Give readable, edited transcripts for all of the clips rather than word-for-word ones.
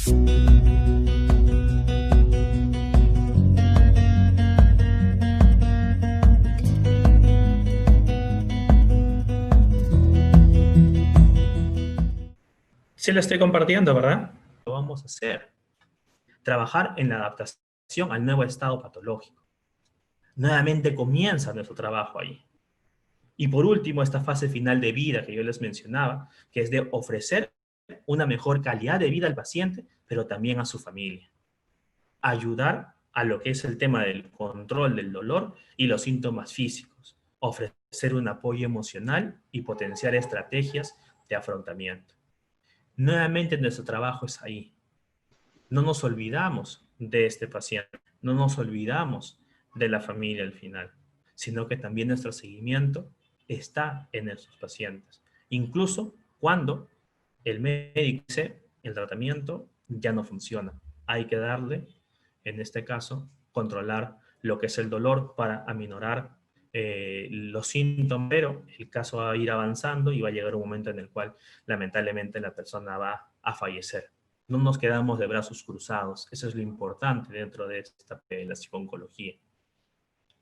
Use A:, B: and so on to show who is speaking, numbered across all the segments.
A: Sí lo estoy compartiendo, ¿verdad? Lo vamos a hacer. Trabajar en la adaptación al nuevo estado patológico. Nuevamente comienza nuestro trabajo ahí. Y por último, esta fase final de vida que yo les mencionaba, que es de ofrecer una mejor calidad de vida al paciente, pero también a su familia. Ayudar a lo que es el tema del control del dolor y los síntomas físicos. Ofrecer un apoyo emocional y potenciar estrategias de afrontamiento. Nuevamente nuestro trabajo es ahí. No nos olvidamos de este paciente, no nos olvidamos de la familia al final, sino que también nuestro seguimiento está en esos pacientes. Incluso cuando el médico dice el tratamiento ya no funciona. Hay que darle, en este caso, controlar lo que es el dolor para aminorar los síntomas, pero el caso va a ir avanzando y va a llegar un momento en el cual lamentablemente la persona va a fallecer. No nos quedamos de brazos cruzados. Eso es lo importante dentro de la psiconcología.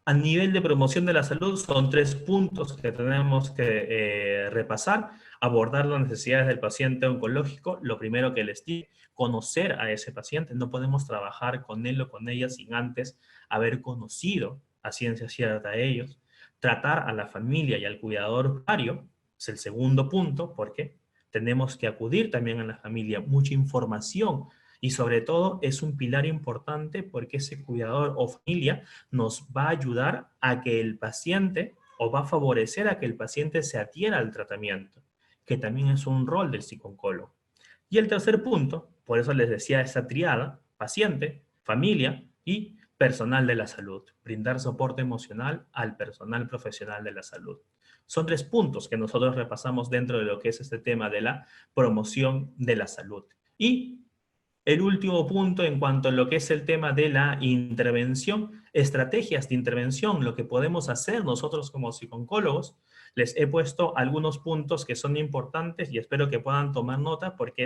A: A nivel de promoción de la salud, son 3 puntos que tenemos que repasar. Abordar las necesidades del paciente oncológico. Lo primero que les digo, conocer a ese paciente. No podemos trabajar con él o con ella sin antes haber conocido a ciencia cierta a ellos. Tratar a la familia y al cuidador primario es el segundo punto, porque tenemos que acudir también a la familia. Mucha información y sobre todo es un pilar importante porque ese cuidador o familia nos va a ayudar a que el paciente o va a favorecer a que el paciente se adhiera al tratamiento, que también es un rol del psicooncólogo. Y el tercer punto, por eso les decía esa triada, paciente, familia y personal de la salud. Brindar soporte emocional al personal profesional de la salud. Son 3 puntos que nosotros repasamos dentro de lo que es este tema de la promoción de la salud. Y el último punto en cuanto a lo que es el tema de la intervención, estrategias de intervención, lo que podemos hacer nosotros como psicooncólogos. Les he puesto algunos puntos que son importantes y espero que puedan tomar nota porque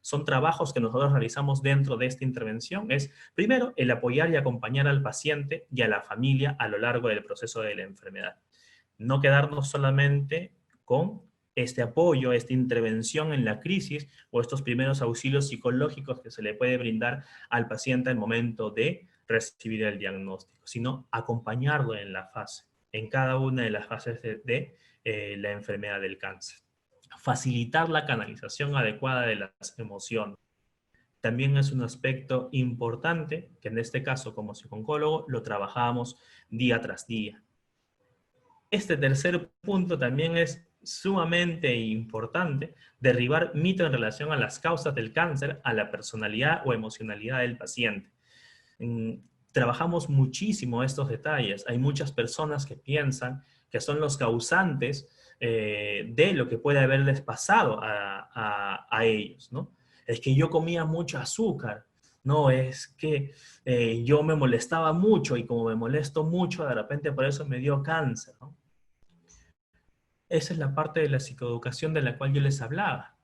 A: son trabajos que nosotros realizamos dentro de esta intervención. Es, primero, el apoyar y acompañar al paciente y a la familia a lo largo del proceso de la enfermedad. No quedarnos solamente con este apoyo, esta intervención en la crisis o estos primeros auxilios psicológicos que se le puede brindar al paciente al momento de recibir el diagnóstico, sino acompañarlo en la fase, en cada una de las fases de la enfermedad del cáncer. Facilitar la canalización adecuada de las emociones. También es un aspecto importante que en este caso como psicooncólogo lo trabajamos día tras día. Este tercer punto también es sumamente importante, derribar mito en relación a las causas del cáncer, a la personalidad o emocionalidad del paciente. Trabajamos muchísimo estos detalles. Hay muchas personas que piensan que son los causantes de lo que puede haberles pasado a ellos, ¿no? Es que yo comía mucho azúcar, no, es que yo me molestaba mucho y como me molesto mucho, de repente por eso me dio cáncer, ¿no? Esa es la parte de la psicoeducación de la cual yo les hablaba.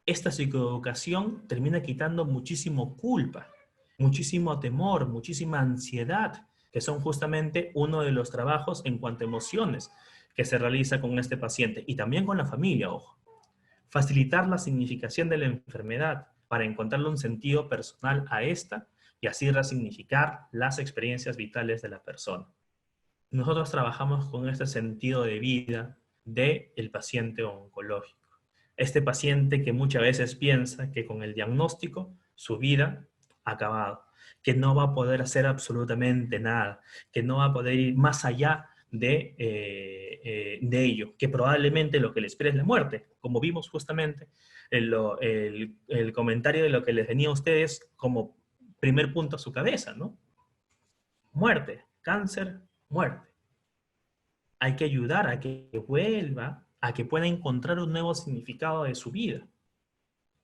A: Esta psicoeducación termina quitando muchísimo culpa, muchísimo temor, muchísima ansiedad, que son justamente uno de los trabajos en cuanto a emociones que se realiza con este paciente y también con la familia, ojo. Facilitar la significación de la enfermedad para encontrarle un sentido personal a esta y así resignificar las experiencias vitales de la persona. Nosotros trabajamos con este sentido de vida del paciente oncológico. Este paciente que muchas veces piensa que con el diagnóstico su vida ha acabado, que no va a poder hacer absolutamente nada, que no va a poder ir más allá de ello, que probablemente lo que le espera es la muerte, como vimos justamente el comentario de lo que les venía a ustedes como primer punto a su cabeza, ¿no? Muerte, cáncer, muerte. Hay que ayudar a que vuelva, a que pueda encontrar un nuevo significado de su vida,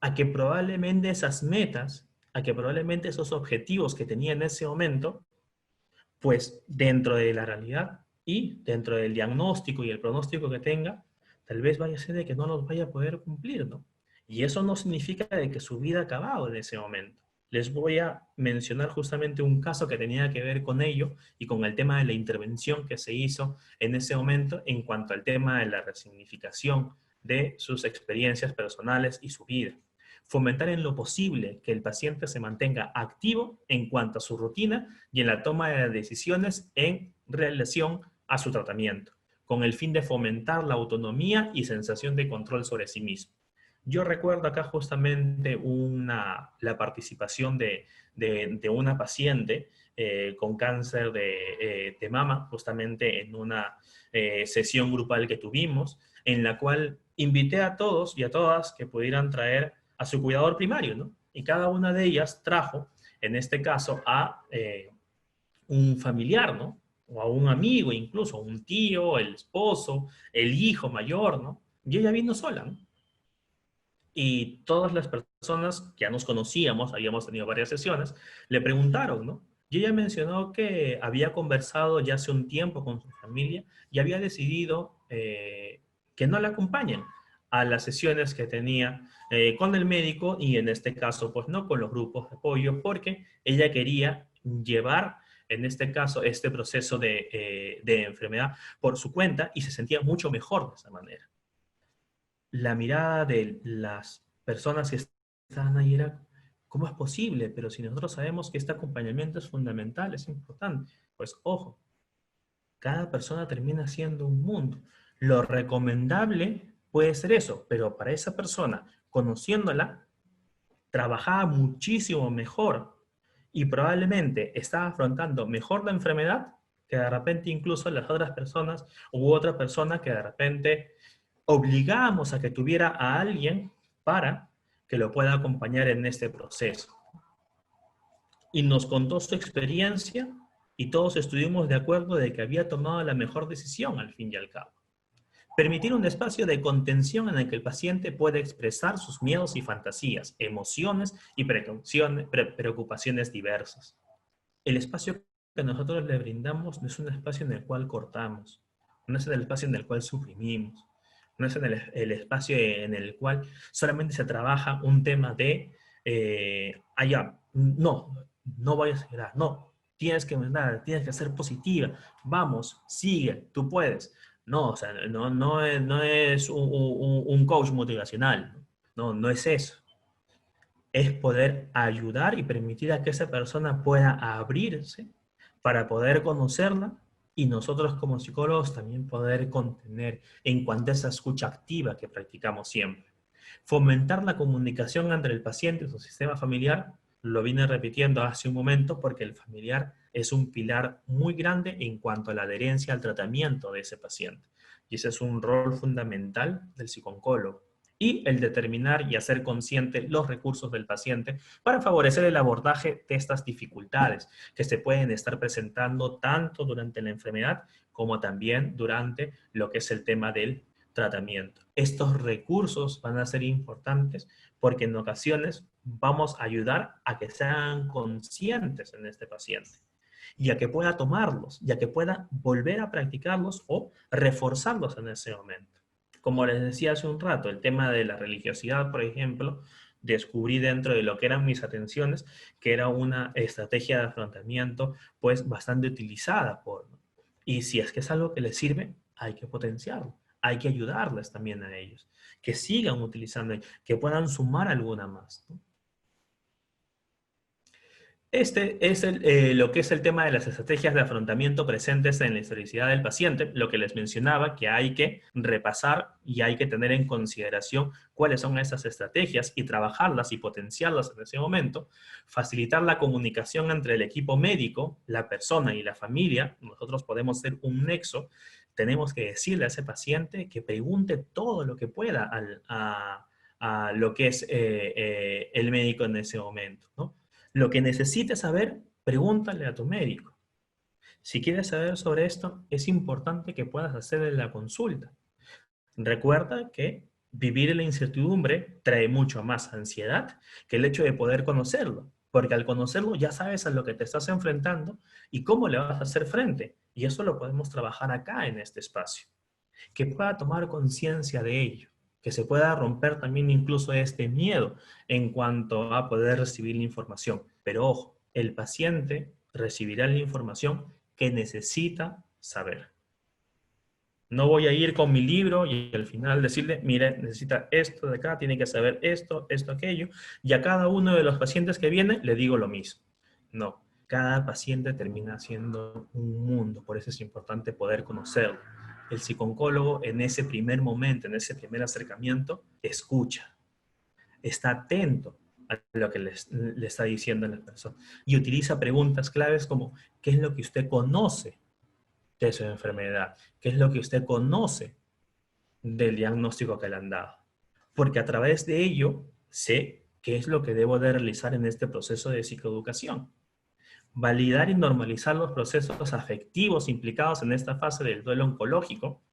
A: a que probablemente esas metas, a que probablemente esos objetivos que tenía en ese momento, pues dentro de la realidad y dentro del diagnóstico y el pronóstico que tenga, tal vez vaya a ser de que no los vaya a poder cumplir, ¿no? Y eso no significa de que su vida ha acabado en ese momento. Les voy a mencionar justamente un caso que tenía que ver con ello y con el tema de la intervención que se hizo en ese momento en cuanto al tema de la resignificación de sus experiencias personales y su vida. Fomentar en lo posible que el paciente se mantenga activo en cuanto a su rutina y en la toma de decisiones en relación a su tratamiento, con el fin de fomentar la autonomía y sensación de control sobre sí mismo. Yo recuerdo acá justamente la participación de una paciente con cáncer de mama, justamente en una sesión grupal que tuvimos, en la cual invité a todos y a todas que pudieran traer a su cuidador primario, ¿no? Y cada una de ellas trajo, en este caso, a un familiar, ¿no? O a un amigo, incluso, un tío, el esposo, el hijo mayor, ¿no? Y ella vino sola, ¿no? Y todas las personas que ya nos conocíamos, habíamos tenido varias sesiones, le preguntaron, ¿no? Y ella mencionó que había conversado ya hace un tiempo con su familia y había decidido que no la acompañen a las sesiones que tenía con el médico y en este caso, pues no con los grupos de apoyo, porque ella quería llevar, en este caso, este proceso de enfermedad por su cuenta y se sentía mucho mejor de esa manera. La mirada de las personas que estaban ahí era, ¿cómo es posible? Pero si nosotros sabemos que este acompañamiento es fundamental, es importante, pues ojo, cada persona termina siendo un mundo. Lo recomendable puede ser eso, pero para esa persona, conociéndola, trabajaba muchísimo mejor y probablemente estaba afrontando mejor la enfermedad que de repente incluso las otras personas u otra persona que de repente obligamos a que tuviera a alguien para que lo pueda acompañar en este proceso. Y nos contó su experiencia y todos estuvimos de acuerdo de que había tomado la mejor decisión al fin y al cabo. Permitir un espacio de contención en el que el paciente pueda expresar sus miedos y fantasías, emociones y preocupaciones diversas. El espacio que nosotros le brindamos no es un espacio en el cual cortamos, no es el espacio en el cual suprimimos, no es en el espacio en el cual solamente se trabaja un tema de, no, no vayas a llorar, no, tienes que mandar, tienes que ser positiva, vamos, sigue, tú puedes. No, o sea, no es un coach motivacional, no, no es eso. Es poder ayudar y permitir a que esa persona pueda abrirse para poder conocerla y nosotros como psicólogos también poder contener en cuanto a esa escucha activa que practicamos siempre. Fomentar la comunicación entre el paciente y su sistema familiar, lo vine repitiendo hace un momento porque el familiar es un pilar muy grande en cuanto a la adherencia al tratamiento de ese paciente. Y ese es un rol fundamental del psicooncólogo y el determinar y hacer consciente los recursos del paciente para favorecer el abordaje de estas dificultades que se pueden estar presentando tanto durante la enfermedad como también durante lo que es el tema del tratamiento. Estos recursos van a ser importantes porque en ocasiones vamos a ayudar a que sean conscientes en este paciente y a que pueda tomarlos y a que pueda volver a practicarlos o reforzarlos en ese momento. Como les decía hace un rato, el tema de la religiosidad, por ejemplo, descubrí dentro de lo que eran mis atenciones que era una estrategia de afrontamiento pues bastante utilizada por, ¿no? Y si es que es algo que les sirve, hay que potenciarlo, hay que ayudarles también a ellos, que sigan utilizando, que puedan sumar alguna más, ¿no? Este es lo que es el tema de las estrategias de afrontamiento presentes en la historicidad del paciente, lo que les mencionaba, que hay que repasar y hay que tener en consideración cuáles son esas estrategias y trabajarlas y potenciarlas en ese momento, facilitar la comunicación entre el equipo médico, la persona y la familia. Nosotros podemos ser un nexo, tenemos que decirle a ese paciente que pregunte todo lo que pueda a lo que es el médico en ese momento, ¿no? Lo que necesites saber, pregúntale a tu médico. Si quieres saber sobre esto, es importante que puedas hacer la consulta. Recuerda que vivir en la incertidumbre trae mucho más ansiedad que el hecho de poder conocerlo, porque al conocerlo ya sabes a lo que te estás enfrentando y cómo le vas a hacer frente. Y eso lo podemos trabajar acá en este espacio. Que pueda tomar conciencia de ello. que se pueda romper también incluso este miedo en cuanto a poder recibir la información. Pero ojo, el paciente recibirá la información que necesita saber. No voy a ir con mi libro y al final decirle, mire, necesita esto de acá, tiene que saber esto, esto, aquello. Y a cada uno de los pacientes que viene le digo lo mismo. No, cada paciente termina siendo un mundo, por eso es importante poder conocerlo. El psicooncólogo en ese primer momento, en ese primer acercamiento, escucha, está atento a lo que le está diciendo la persona y utiliza preguntas claves como, ¿qué es lo que usted conoce de su enfermedad? ¿Qué es lo que usted conoce del diagnóstico que le han dado? Porque a través de ello sé qué es lo que debo de realizar en este proceso de psicoeducación. Validar y normalizar los procesos afectivos implicados en esta fase del duelo oncológico.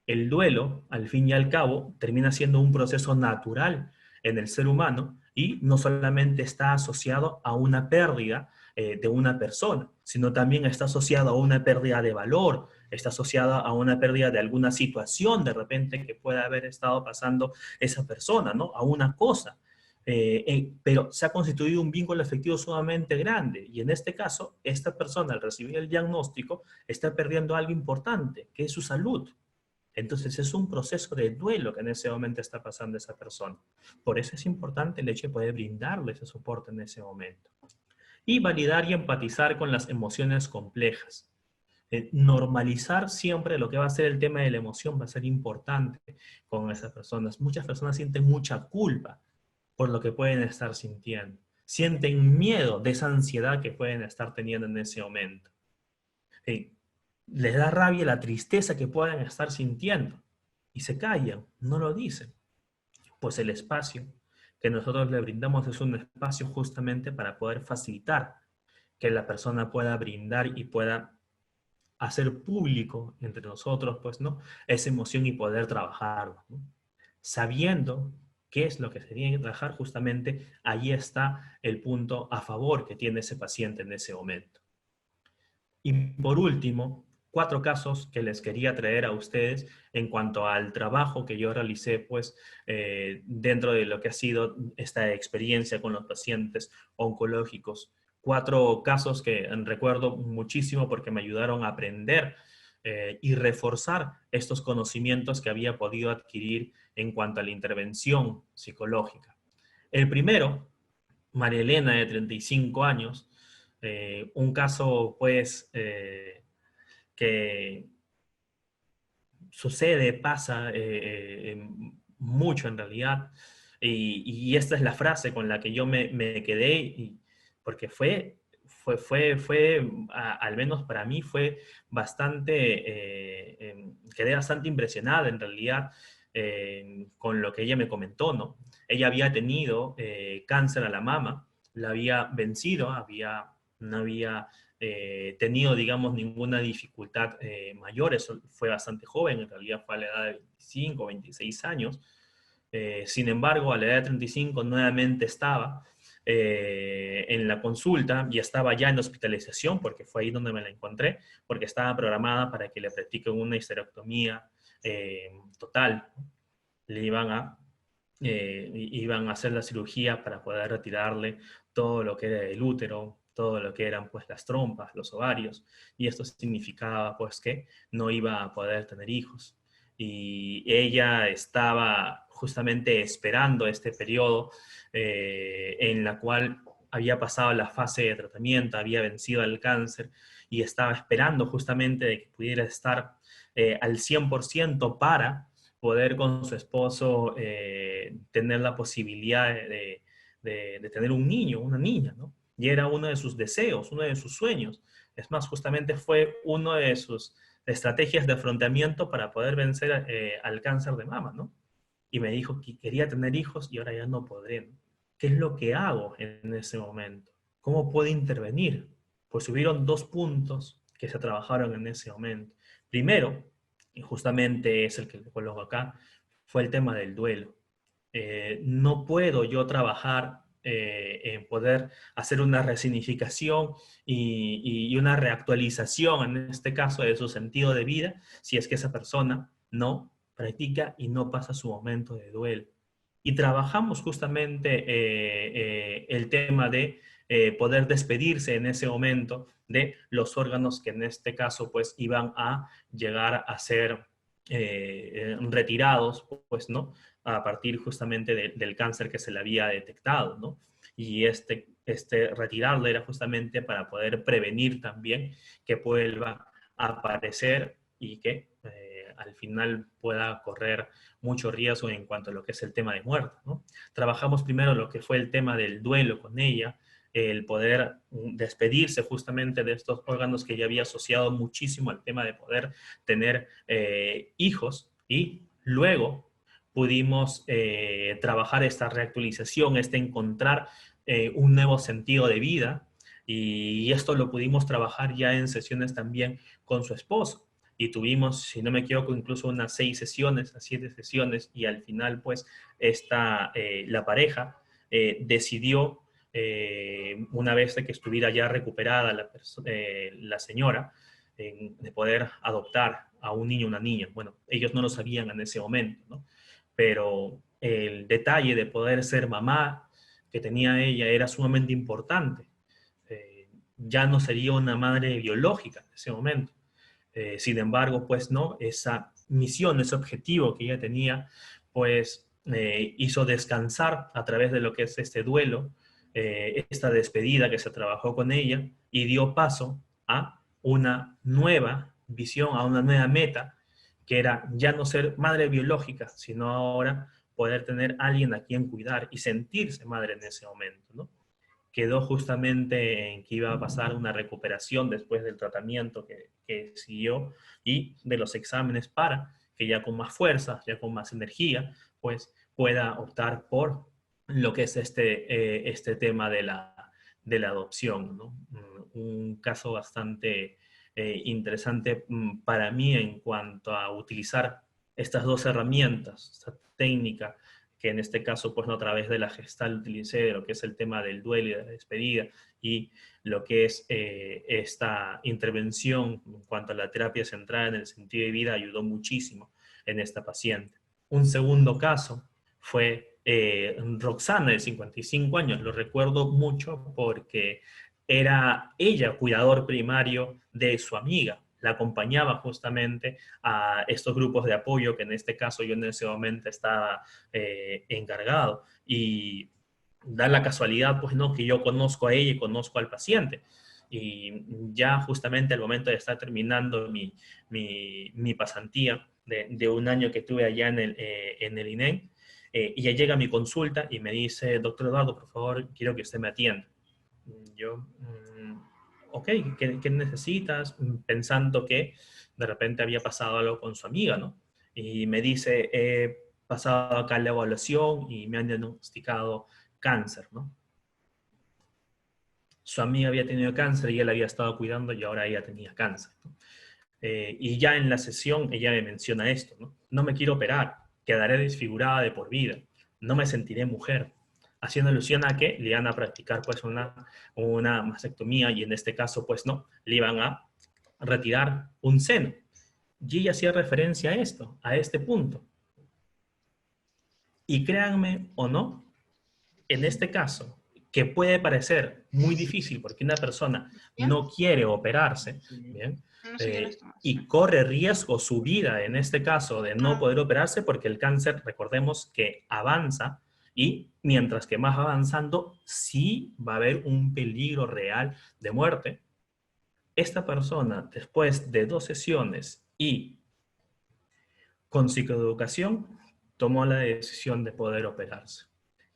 A: El duelo, al fin y al cabo, termina siendo un proceso natural en el ser humano y no solamente está asociado a una pérdida de una persona, sino también está asociado a una pérdida de valor, está asociada a una pérdida de alguna situación de repente que pueda haber estado pasando esa persona, ¿no? A una cosa. Pero se ha constituido un vínculo afectivo sumamente grande y en este caso, esta persona al recibir el diagnóstico está perdiendo algo importante, que es su salud. Entonces es un proceso de duelo que en ese momento está pasando esa persona. Por eso es importante el hecho de poder brindarle ese soporte en ese momento. Y validar y empatizar con las emociones complejas. Normalizar siempre lo que va a ser el tema de la emoción va a ser importante con esas personas. Muchas personas sienten mucha culpa por lo que pueden estar sintiendo. Sienten miedo de esa ansiedad que pueden estar teniendo en ese momento. Les da rabia la tristeza que puedan estar sintiendo y se callan, no lo dicen. Pues el espacio que nosotros le brindamos es un espacio justamente para poder facilitar que la persona pueda brindar y pueda hacer público entre nosotros, pues, ¿no? Esa emoción y poder trabajarlo, ¿no? Sabiendo qué es lo que se tiene que trabajar, justamente ahí está el punto a favor que tiene ese paciente en ese momento. Y por último, 4 casos que les quería traer a ustedes en cuanto al trabajo que yo realicé, pues, dentro de lo que ha sido esta experiencia con los pacientes oncológicos. 4 casos que recuerdo muchísimo porque me ayudaron a aprender y reforzar estos conocimientos que había podido adquirir en cuanto a la intervención psicológica. El primero, María Elena, de 35 años, un caso, pues, que sucede, pasa mucho en realidad, y esta es la frase con la que yo me quedé, porque al menos para mí, fue bastante, quedé bastante impresionada en realidad con lo que ella me comentó, ¿no? Ella había tenido cáncer a la mama, la había vencido, no había tenido, digamos, ninguna dificultad mayor. Eso fue bastante joven, en realidad fue a la edad de 25, 26 años. Sin embargo, a la edad de 35 nuevamente estaba en la consulta y estaba ya en hospitalización, porque fue ahí donde me la encontré, porque estaba programada para que le practiquen una histerectomía total. Le iban a hacer la cirugía para poder retirarle todo lo que era el útero, todo lo que eran pues las trompas, los ovarios, y esto significaba pues que no iba a poder tener hijos. Y ella estaba justamente esperando este periodo en la cual había pasado la fase de tratamiento, había vencido el cáncer y estaba esperando justamente de que pudiera estar al 100% para poder con su esposo tener la posibilidad de tener un niño, una niña, ¿no? Y era uno de sus deseos, uno de sus sueños. Es más, justamente fue una de sus estrategias de afrontamiento para poder vencer al cáncer de mama, ¿no? Y me dijo que quería tener hijos y ahora ya no podré, ¿no? ¿Qué es lo que hago en ese momento? ¿Cómo puedo intervenir? Pues hubieron 2 puntos que se trabajaron en ese momento. Primero, y justamente es el que le coloco acá, fue el tema del duelo. No puedo yo trabajar en poder hacer una resignificación y una reactualización, en este caso, de su sentido de vida, si es que esa persona no practica y no pasa su momento de duelo. Y trabajamos justamente el tema de poder despedirse en ese momento de los órganos que en este caso pues iban a llegar a ser retirados, pues, ¿no? A partir justamente del cáncer que se le había detectado, ¿no? Y este retirarlo era justamente para poder prevenir también que vuelva a aparecer y que al final pueda correr mucho riesgo en cuanto a lo que es el tema de muerte, ¿no? Trabajamos primero lo que fue el tema del duelo con ella, el poder despedirse justamente de estos órganos que ella había asociado muchísimo al tema de poder tener hijos, y luego pudimos trabajar esta reactualización, encontrar un nuevo sentido de vida, y esto lo pudimos trabajar ya en sesiones también con su esposo. Y tuvimos, si no me equivoco, incluso unas 6 sesiones, a 7 sesiones, y al final, pues, la pareja decidió, una vez de que estuviera ya recuperada la señora, de poder adoptar a un niño o una niña. Bueno, ellos no lo sabían en ese momento, ¿no? Pero el detalle de poder ser mamá que tenía ella era sumamente importante. Ya no sería una madre biológica en ese momento. Sin embargo, pues no, esa misión, ese objetivo que ella tenía, pues hizo descansar a través de lo que es este duelo, esta despedida que se trabajó con ella, y dio paso a una nueva visión, a una nueva meta, que era ya no ser madre biológica, sino ahora poder tener alguien a quien cuidar y sentirse madre en ese momento, ¿no? Quedó justamente en que iba a pasar una recuperación después del tratamiento que siguió y de los exámenes, para que ya con más fuerza, ya con más energía, pues pueda optar por lo que es este tema de la adopción, ¿no? Un caso bastante interesante para mí en cuanto a utilizar estas dos herramientas, esta técnica que en este caso, pues no, a través de la Gestalt utilicé, de lo que es el tema del duelo y de la despedida, y lo que es esta intervención en cuanto a la terapia centrada en el sentido de vida, ayudó muchísimo en esta paciente. Un segundo caso fue Roxana, de 55 años. Lo recuerdo mucho porque era ella cuidador primario de su amiga. La acompañaba justamente a estos grupos de apoyo, que en este caso yo en ese momento estaba encargado. Y da la casualidad, pues no, que yo conozco a ella y conozco al paciente. Y ya justamente al momento de estar terminando mi pasantía de un año que tuve allá en el INEM, ella llega a mi consulta y me dice: doctor Eduardo, por favor, quiero que usted me atienda. Yo, ok, ¿qué necesitas? Pensando que de repente había pasado algo con su amiga, ¿no? Y me dice: he pasado acá la evaluación y me han diagnosticado cáncer, ¿no? Su amiga había tenido cáncer y él había estado cuidando, y ahora ella tenía cáncer, ¿no? Y ya en la sesión ella me menciona esto, ¿no? No me quiero operar, quedaré desfigurada de por vida, no me sentiré mujer, haciendo alusión a que le iban a practicar pues una mastectomía, y en este caso pues no, le iban a retirar un seno. Y ella hacía referencia a esto, a este punto. Y créanme o no, en este caso, que puede parecer muy difícil porque una persona
B: Bien.
A: no quiere operarse, ¿bien?
B: No sé quién es Tomás.
A: Y corre riesgo su vida en este caso de no poder operarse, porque el cáncer, recordemos que avanza, y mientras que más va avanzando, sí va a haber un peligro real de muerte. Esta persona, después de 2 sesiones y con psicoeducación, tomó la decisión de poder operarse.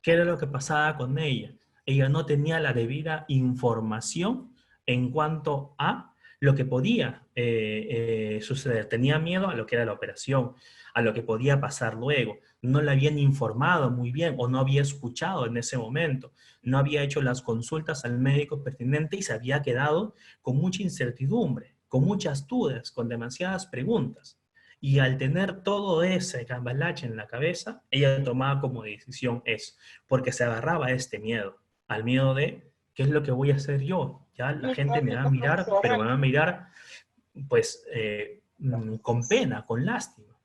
A: ¿Qué era lo que pasaba con ella? Ella no tenía la debida información en cuanto a lo que podía suceder. Tenía miedo a lo que era la operación, a lo que podía pasar luego. No la habían informado muy bien, o no había escuchado en ese momento. No había hecho las consultas al médico pertinente y se había quedado con mucha incertidumbre, con muchas dudas, con demasiadas preguntas. Y al tener todo ese cambalache en la cabeza, ella tomaba como decisión eso, porque se agarraba a este miedo, al miedo de: ¿qué es lo que voy a hacer yo? Ya la gente me va a mirar, pero me va a mirar pues con pena, con lástima.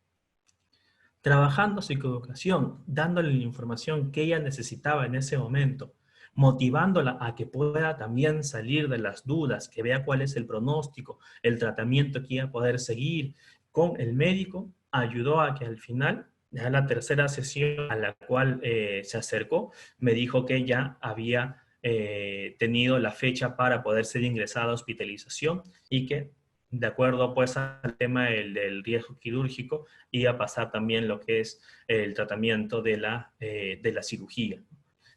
A: trabajando psicoeducación, dándole la información que ella necesitaba en ese momento, motivándola a que pueda también salir de las dudas, que vea cuál es el pronóstico, el tratamiento que iba a poder seguir con el médico, ayudó a que al final, ya la tercera sesión a la cual se acercó, me dijo que ya había tenido la fecha para poder ser ingresada a hospitalización y que de acuerdo pues al tema del riesgo quirúrgico, iba a pasar también lo que es el tratamiento de la cirugía.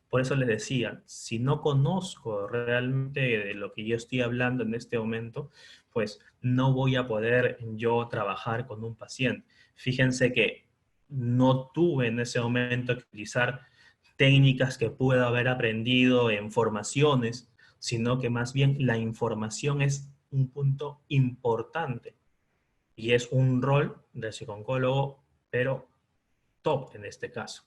A: Por eso les decía, si no conozco realmente de lo que yo estoy hablando en este momento, pues no voy a poder yo trabajar con un paciente. Fíjense que no tuve en ese momento que utilizar técnicas que pueda haber aprendido en formaciones, sino que más bien la información es un punto importante y es un rol del psicooncólogo, pero top en este caso.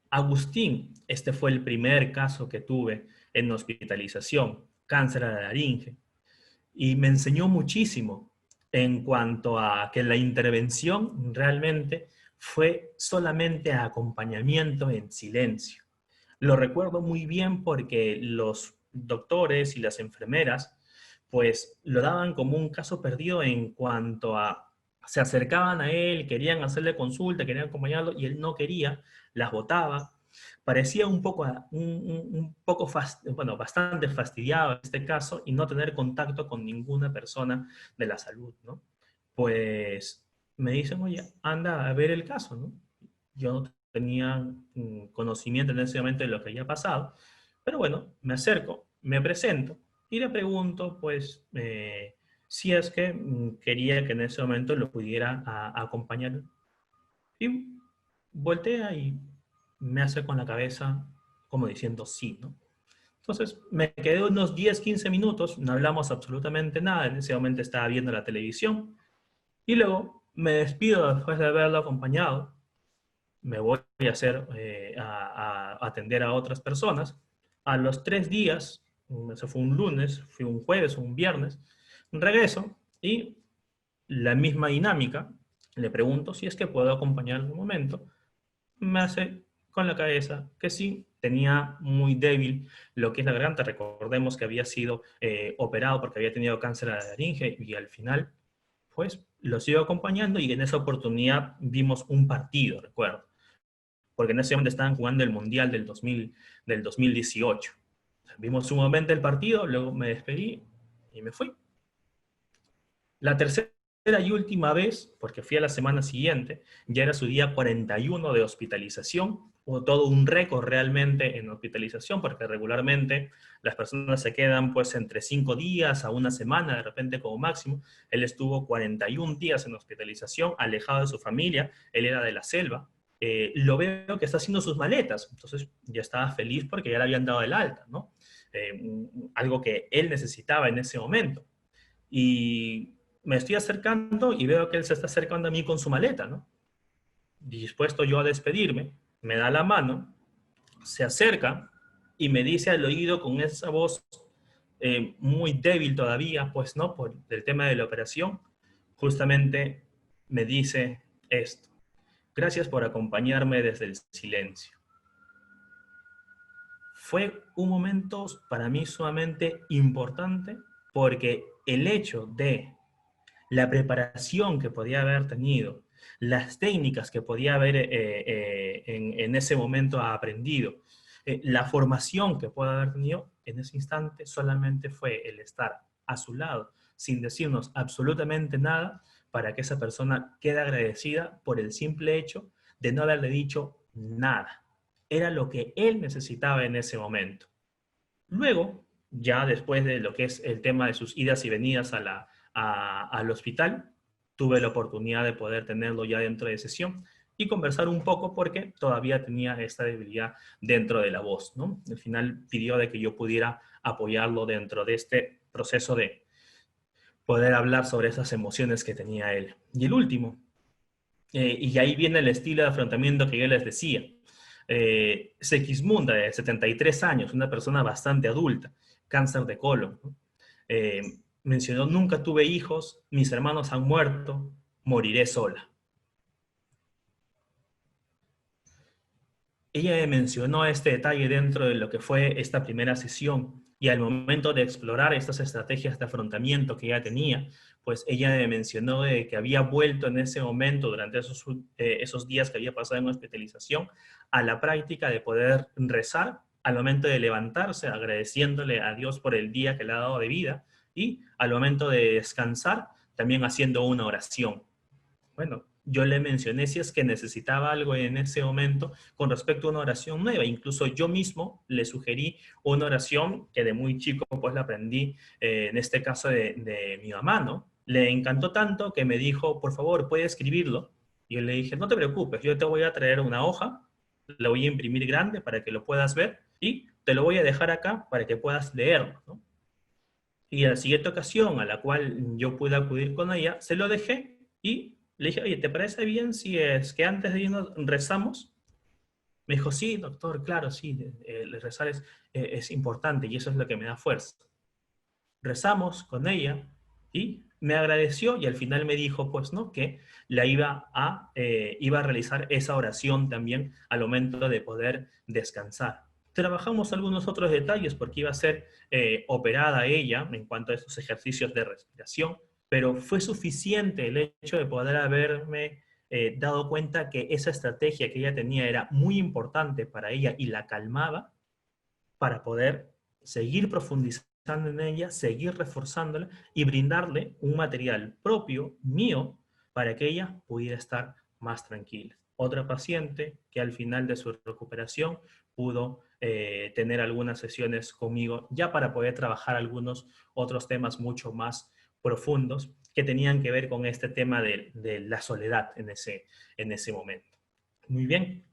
A: Agustín, este fue el primer caso que tuve en hospitalización, cáncer de la laringe, y me enseñó muchísimo en cuanto a que la intervención realmente fue solamente acompañamiento en silencio. Lo recuerdo muy bien porque los doctores y las enfermeras pues lo daban como un caso perdido en cuanto a se acercaban a él, querían hacerle consulta, querían acompañarlo y él no quería, las botaba. Parecía un poco, bueno, bastante fastidiado en este caso y no tener contacto con ninguna persona de la salud, ¿no? Pues me dicen, oye, anda a ver el caso, ¿no? Yo no tenía conocimiento en ese momento de lo que había pasado, pero bueno, me acerco, me presento y le pregunto, pues, si es que quería que en ese momento lo pudiera acompañar. Y voltea y me hace con la cabeza como diciendo sí, ¿no? Entonces me quedé unos 10, 15 minutos, no hablamos absolutamente nada, en ese momento estaba viendo la televisión y luego me despido después de haberlo acompañado, me voy a hacer, a atender a otras personas. A los 3 días, eso fue un lunes, fue un jueves, un viernes, regreso y la misma dinámica, le pregunto si es que puedo acompañar en un momento, me hace con la cabeza que sí, tenía muy débil lo que es la garganta, recordemos que había sido operado porque había tenido cáncer de la laringe y al final, pues lo sigo acompañando y en esa oportunidad vimos un partido, recuerdo porque en ese momento estaban jugando el Mundial del 2018. Vimos un momento el partido, luego me despedí y me fui. La tercera y última vez, porque fui a la semana siguiente, ya era su día 41 de hospitalización, hubo todo un récord realmente en hospitalización, porque regularmente las personas se quedan pues entre 5 días a una semana, de repente como máximo. Él estuvo 41 días en hospitalización, alejado de su familia, él era de la selva. Lo veo que está haciendo sus maletas, entonces ya estaba feliz porque ya le habían dado el alta, ¿no? Algo que él necesitaba en ese momento. Y me estoy acercando y veo que él se está acercando a mí con su maleta, ¿no? Dispuesto yo a despedirme, me da la mano, se acerca y me dice al oído con esa voz muy débil todavía, pues no, por el tema de la operación, justamente me dice esto. Gracias por acompañarme desde el silencio. Fue un momento para mí sumamente importante porque el hecho de la preparación que podía haber tenido, las técnicas que podía haber en ese momento aprendido, la formación que puede haber tenido en ese instante solamente fue el estar a su lado sin decirnos absolutamente nada para que esa persona quede agradecida por el simple hecho de no haberle dicho nada. Era lo que él necesitaba en ese momento. Luego, ya después de lo que es el tema de sus idas y venidas al hospital, tuve la oportunidad de poder tenerlo ya dentro de sesión y conversar un poco porque todavía tenía esta debilidad dentro de la voz, ¿no? Al final pidió de que yo pudiera apoyarlo dentro de este proceso de poder hablar sobre esas emociones que tenía él. Y el último, y ahí viene el estilo de afrontamiento que yo les decía. Segismunda, de 73 años, una persona bastante adulta, cáncer de colon, ¿no? Mencionó, nunca tuve hijos, mis hermanos han muerto, moriré sola. ella me mencionó este detalle dentro de lo que fue esta primera sesión, y al momento de explorar estas estrategias de afrontamiento que ella tenía, pues ella me mencionó de que había vuelto en ese momento, durante esos días que había pasado en hospitalización, a la práctica de poder rezar al momento de levantarse, agradeciéndole a Dios por el día que le ha dado de vida, y al momento de descansar, también haciendo una oración. Bueno, yo le mencioné si es que necesitaba algo en ese momento con respecto a una oración nueva. Incluso yo mismo le sugerí una oración que de muy chico pues la aprendí, en este caso de mi mamá, ¿no? Le encantó tanto que me dijo, por favor, ¿puede escribirlo? Y yo le dije, no te preocupes, yo te voy a traer una hoja, la voy a imprimir grande para que lo puedas ver y te lo voy a dejar acá para que puedas leerlo, ¿no? Y a la siguiente ocasión a la cual yo pude acudir con ella, se lo dejé y le dije, oye, ¿te parece bien si es que antes de irnos rezamos? Me dijo, sí, doctor, claro, sí, el rezar es importante y eso es lo que me da fuerza. Rezamos con ella y me agradeció y al final me dijo, pues, ¿no? Que iba a realizar esa oración también al momento de poder descansar. Trabajamos algunos otros detalles porque iba a ser operada ella en cuanto a estos ejercicios de respiración, pero fue suficiente el hecho de poder haberme dado cuenta que esa estrategia que ella tenía era muy importante para ella y la calmaba para poder seguir profundizando en ella, seguir reforzándola y brindarle un material propio, mío, para que ella pudiera estar más tranquila. Otra paciente que al final de su recuperación pudo tener algunas sesiones conmigo ya para poder trabajar algunos otros temas mucho más profundos que tenían que ver con este tema de la soledad en ese momento. Muy bien.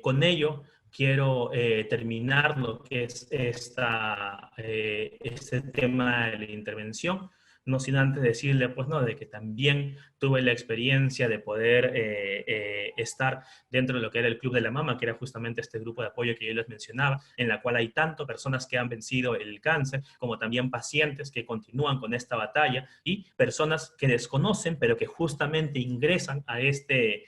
A: Con ello quiero terminar lo que es este tema de la intervención, no sin antes decirle, pues, no, de que también tuve la experiencia de poder estar dentro de lo que era el Club de la Mama, que era justamente este grupo de apoyo que yo les mencionaba, en la cual hay tanto personas que han vencido el cáncer, como también pacientes que continúan con esta batalla, y personas que desconocen, pero que justamente ingresan a este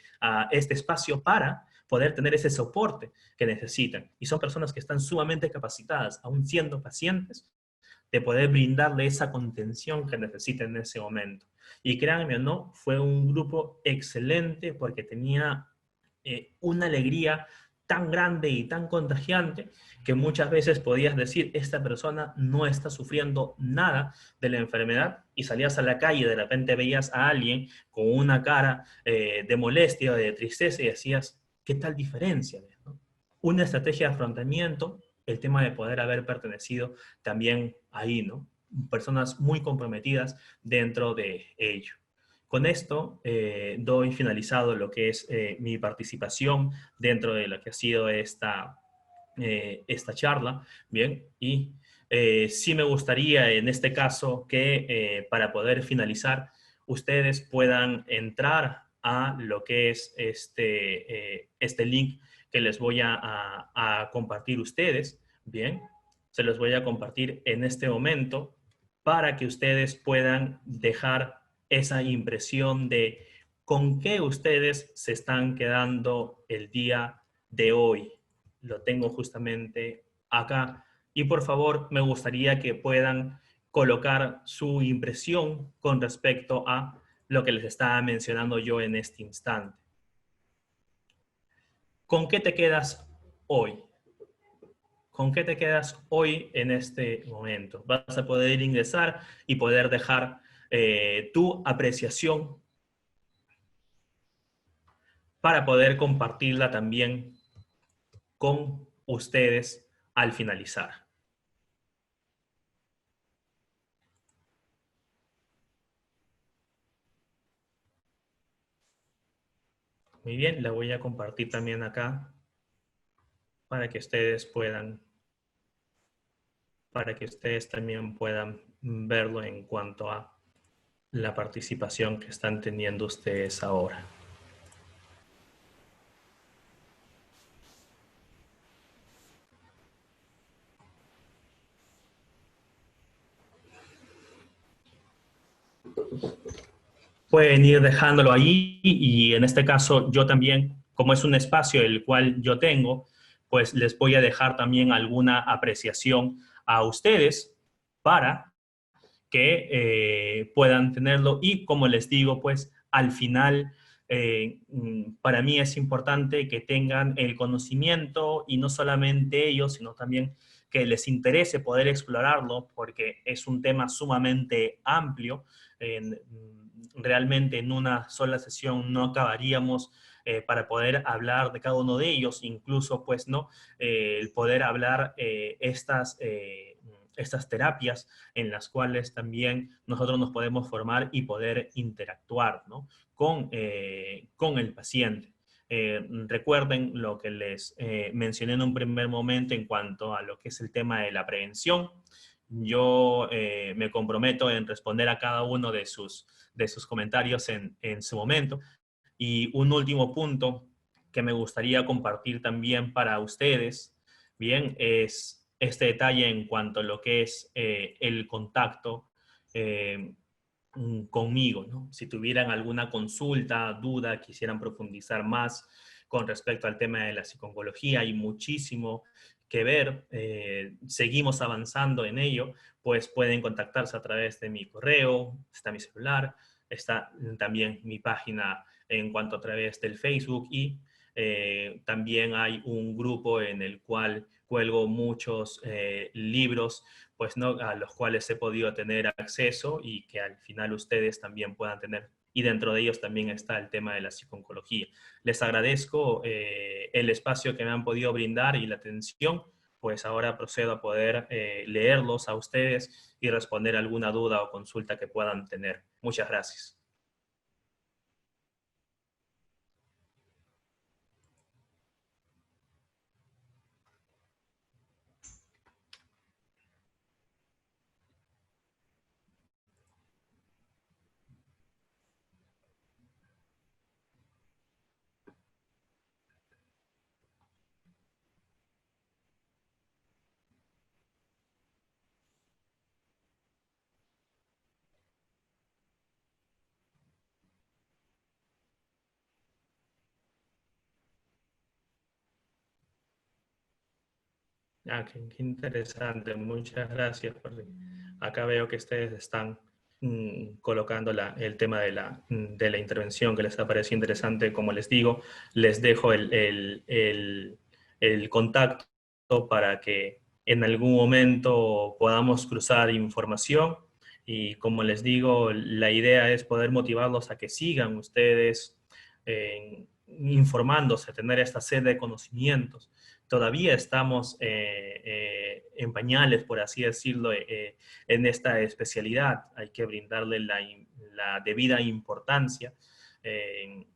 A: espacio para poder tener ese soporte que necesitan. Y son personas que están sumamente capacitadas, aún siendo pacientes, de poder brindarle esa contención que necesitan en ese momento. Y créanme o no, fue un grupo excelente porque tenía una alegría tan grande y tan contagiante que muchas veces podías decir, esta persona no está sufriendo nada de la enfermedad, y salías a la calle y de repente veías a alguien con una cara de molestia o de tristeza y decías, ¿qué tal diferencia? ¿No? Una estrategia de afrontamiento, el tema de poder haber pertenecido también ahí, ¿no? Personas muy comprometidas dentro de ello. Con esto doy finalizado lo que es mi participación dentro de lo que ha sido esta charla, ¿bien? Y sí me gustaría en este caso que para poder finalizar, ustedes puedan entrar a lo que es este link que les voy a compartir ustedes, ¿bien? Se los voy a compartir en este momento para que ustedes puedan dejar esa impresión de con qué ustedes se están quedando el día de hoy. Lo tengo justamente acá. Y por favor, me gustaría que puedan colocar su impresión con respecto a lo que les estaba mencionando yo en este instante. ¿Con qué te quedas hoy? ¿Con qué te quedas hoy en este momento? Vas a poder ingresar y poder dejar tu apreciación para poder compartirla también con ustedes al finalizar. Muy bien, la voy a compartir también acá para que ustedes también puedan verlo en cuanto a la participación que están teniendo ustedes ahora. Pueden ir dejándolo ahí y en este caso yo también como es un espacio el cual yo tengo, pues les voy a dejar también alguna apreciación a ustedes para que puedan tenerlo. Y como les digo, pues al final, para mí es importante que tengan el conocimiento y no solamente ellos, sino también que les interese poder explorarlo, porque es un tema sumamente amplio. Realmente en una sola sesión no acabaríamos para poder hablar de cada uno de ellos, incluso pues no, el poder hablar estas terapias en las cuales también nosotros nos podemos formar y poder interactuar, ¿no? Con el paciente. Recuerden lo que les mencioné en un primer momento en cuanto a lo que es el tema de la prevención. Yo me comprometo en responder a cada uno de sus comentarios en su momento. Y un último punto que me gustaría compartir también para ustedes, bien, es este detalle en cuanto a lo que es el contacto eh, conmigo, ¿no? Si tuvieran alguna consulta, duda, quisieran profundizar más con respecto al tema de la psicología, hay muchísimo que ver, seguimos avanzando en ello, pues pueden contactarse a través de mi correo, está mi celular, está también mi página en cuanto a través del Facebook y también hay un grupo en el cual cuelgo muchos libros pues, ¿no? A los cuales he podido tener acceso y que al final ustedes también puedan tener. Y dentro de ellos también está el tema de la psicología. Les agradezco el espacio que me han podido brindar y la atención, pues ahora procedo a poder leerlos a ustedes y responder alguna duda o consulta que puedan tener. Muchas gracias. Ah, qué interesante, muchas gracias. Acá veo que ustedes están colocando el tema de de la intervención que les ha parecido interesante. Como les digo, les dejo el contacto para que en algún momento podamos cruzar información. Y como les digo, la idea es poder motivarlos a que sigan ustedes informándose, tener esta sed de conocimientos. Todavía estamos en pañales, por así decirlo, en esta especialidad. Hay que brindarle la debida importancia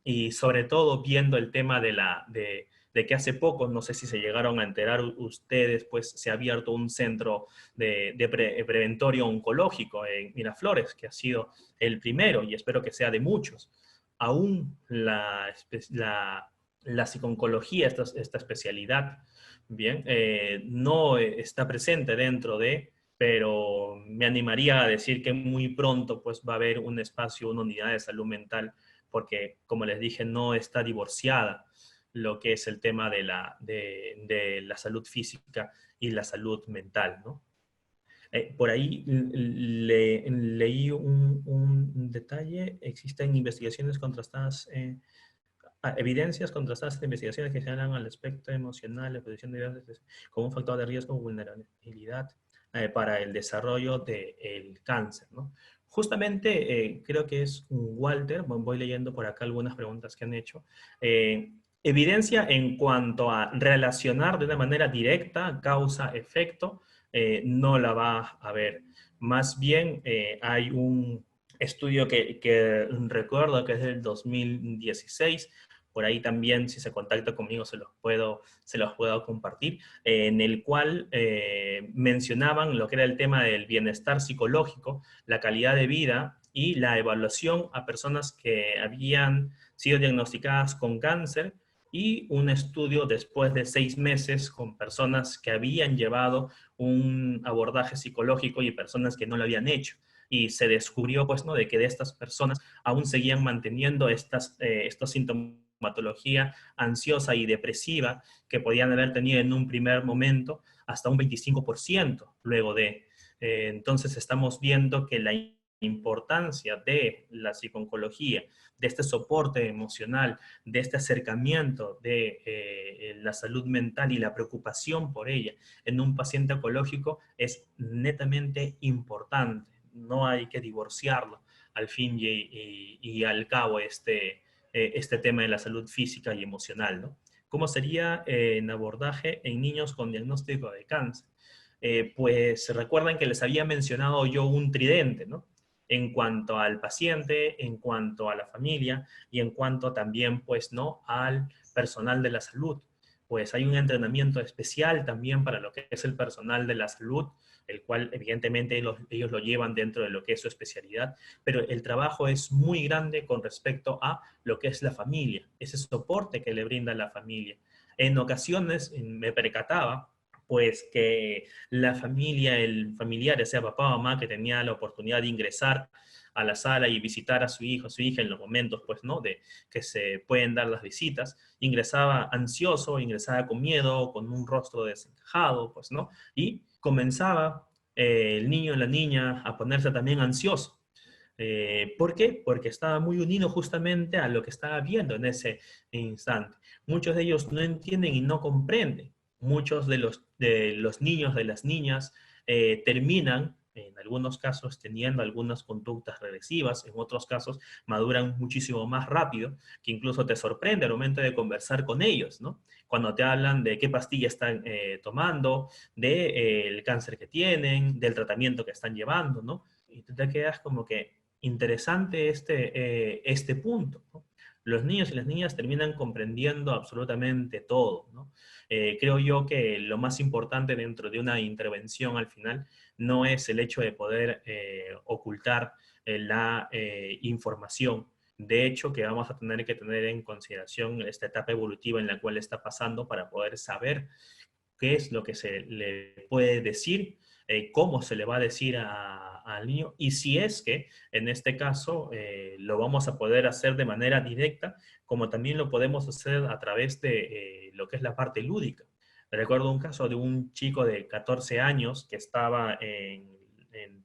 A: y sobre todo viendo el tema de que hace poco, no sé si se llegaron a enterar ustedes, pues se ha abierto un centro de preventorio oncológico en Miraflores, que ha sido el primero y espero que sea de muchos. Aún la psiconcología, esta especialidad, bien, no está presente dentro de, pero me animaría a decir que muy pronto pues va a haber un espacio, una unidad de salud mental, porque como les dije, no está divorciada lo que es el tema de la salud física y la salud mental, ¿no? Por ahí leí un detalle, existen investigaciones contrastadas evidencias contrastadas de investigaciones que señalan al aspecto emocional, la posición de edades como un factor de riesgo o vulnerabilidad para el desarrollo del cáncer, ¿no? Justamente creo que es un Walter, voy leyendo por acá algunas preguntas que han hecho. Evidencia en cuanto a relacionar de una manera directa causa-efecto, no la va a haber. Más bien hay un estudio que recuerdo que es del 2016, por ahí también si se contacta conmigo se los puedo compartir, en el cual mencionaban lo que era el tema del bienestar psicológico, la calidad de vida y la evaluación a personas que habían sido diagnosticadas con cáncer y un estudio después de 6 meses con personas que habían llevado un abordaje psicológico y personas que no lo habían hecho. Y se descubrió, pues, ¿no?, de que de estas personas aún seguían manteniendo estos síntomas sintomatología ansiosa y depresiva que podían haber tenido en un primer momento hasta un 25% luego de. Entonces estamos viendo que la importancia de la psiconcología, de este soporte emocional, de este acercamiento de la salud mental y la preocupación por ella en un paciente oncológico es netamente importante. No hay que divorciarlo al fin y al cabo este tema de la salud física y emocional, ¿no? ¿Cómo sería en abordaje en niños con diagnóstico de cáncer? Pues recuerdan que les había mencionado yo un tridente, ¿no? En cuanto al paciente, en cuanto a la familia y en cuanto también, pues, ¿no?, al personal de la salud. Pues hay un entrenamiento especial también para lo que es el personal de la salud, el cual evidentemente ellos lo llevan dentro de lo que es su especialidad, pero el trabajo es muy grande con respecto a lo que es la familia, ese soporte que le brinda la familia. En ocasiones me percataba pues que la familia, el familiar, ya sea papá o mamá, que tenía la oportunidad de ingresar a la sala y visitar a su hijo, a su hija en los momentos, pues, ¿no?, de que se pueden dar las visitas, ingresaba ansioso, ingresaba con miedo, con un rostro desencajado, pues, ¿no? Y comenzaba el niño o la niña a ponerse también ansioso. ¿Por qué? Porque estaba muy unido justamente a lo que estaba viendo en ese instante. Muchos de ellos no entienden y no comprenden. Muchos de los niños, de las niñas, terminan, en algunos casos, teniendo algunas conductas regresivas, en otros casos maduran muchísimo más rápido, que incluso te sorprende al momento de conversar con ellos, ¿no? Cuando te hablan de qué pastilla están tomando, del cáncer que tienen, del tratamiento que están llevando, ¿no? Y tú te quedas como que interesante este punto, ¿no? Los niños y las niñas terminan comprendiendo absolutamente todo, ¿no? Creo yo que lo más importante dentro de una intervención al final no es el hecho de poder ocultar la información. De hecho, que vamos a tener que tener en consideración esta etapa evolutiva en la cual está pasando para poder saber qué es lo que se le puede decir, cómo se le va a decir al niño y si es que en este caso lo vamos a poder hacer de manera directa, como también lo podemos hacer a través de lo que es la parte lúdica. Recuerdo un caso de un chico de 14 años que estaba en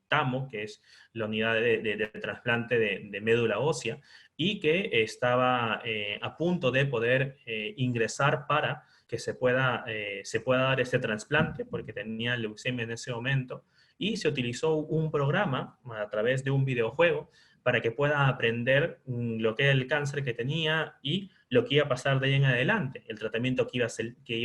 A: TAMO, que es la unidad de trasplante de médula ósea, y que estaba a punto de poder ingresar para que se pueda dar este trasplante, porque tenía leucemia en ese momento, y se utilizó un programa a través de un videojuego para que pueda aprender lo que era el cáncer que tenía y lo que iba a pasar de ahí en adelante, el tratamiento que iba